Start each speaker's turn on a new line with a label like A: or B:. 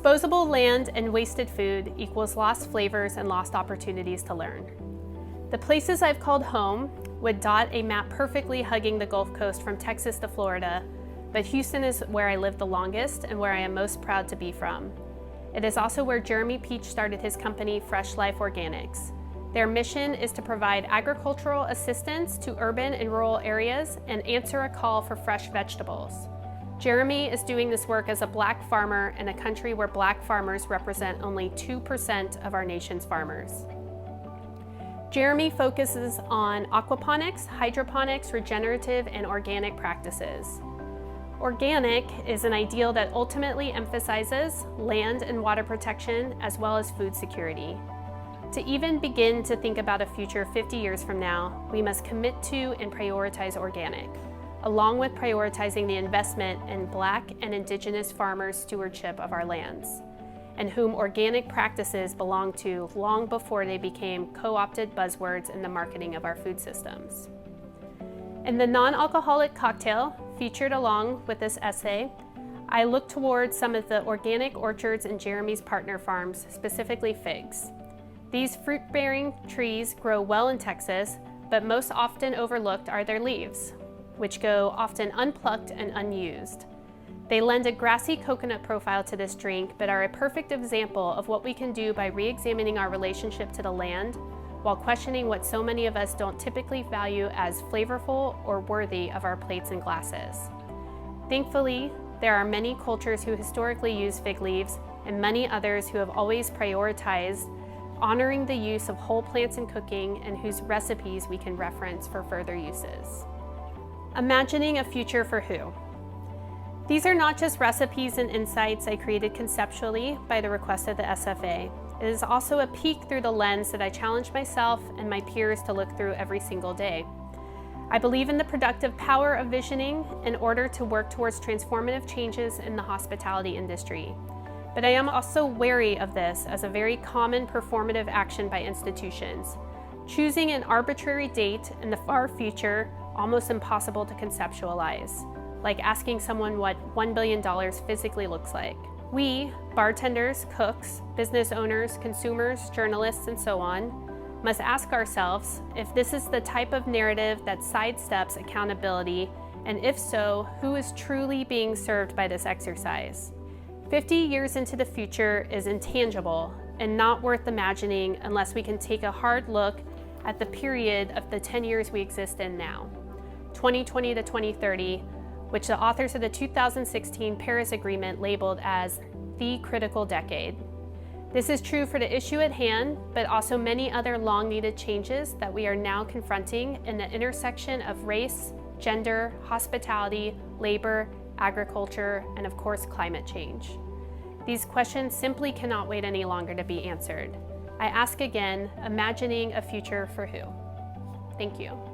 A: Disposable land and wasted food equals lost flavors and lost opportunities to learn. The places I've called home would dot a map perfectly hugging the Gulf Coast from Texas to Florida, but Houston is where I lived the longest and where I am most proud to be from. It is also where Jeremy Peach started his company, Fresh Life Organics. Their mission is to provide agricultural assistance to urban and rural areas and answer a call for fresh vegetables. Jeremy is doing this work as a Black farmer in a country where Black farmers represent only 2% of our nation's farmers. Jeremy focuses on aquaponics, hydroponics, regenerative, and organic practices. Organic is an ideal that ultimately emphasizes land and water protection as well as food security. To even begin to think about a future 50 years from now, we must commit to and prioritize organic, along with prioritizing the investment in Black and Indigenous farmers' stewardship of our lands, and whom organic practices belong to long before they became co-opted buzzwords in the marketing of our food systems. In the non-alcoholic cocktail featured along with this essay, I look towards some of the organic orchards in Jeremy's partner farms, specifically figs. These fruit-bearing trees grow well in Texas, but most often overlooked are their leaves, which go often unplucked and unused. They lend a grassy coconut profile to this drink, but are a perfect example of what we can do by re-examining our relationship to the land while questioning what so many of us don't typically value as flavorful or worthy of our plates and glasses. Thankfully, there are many cultures who historically use fig leaves and many others who have always prioritized honoring the use of whole plants in cooking and whose recipes we can reference for further uses. Imagining a future for who? These are not just recipes and insights I created conceptually by the request of the SFA. It is also a peek through the lens that I challenge myself and my peers to look through every single day. I believe in the productive power of visioning in order to work towards transformative changes in the hospitality industry. But I am also wary of this as a very common performative action by institutions, choosing an arbitrary date in the far future almost impossible to conceptualize, like asking someone what $1 billion physically looks like. We, bartenders, cooks, business owners, consumers, journalists, and so on, must ask ourselves if this is the type of narrative that sidesteps accountability, and if so, who is truly being served by this exercise? 50 years into the future is intangible and not worth imagining unless we can take a hard look at the period of the 10 years we exist in now, 2020 to 2030, which the authors of the 2016 Paris Agreement labeled as the critical decade. This is true for the issue at hand, but also many other long-needed changes that we are now confronting in the intersection of race, gender, hospitality, labor, agriculture, and of course, climate change. These questions simply cannot wait any longer to be answered. I ask again, imagining a future for who? Thank you.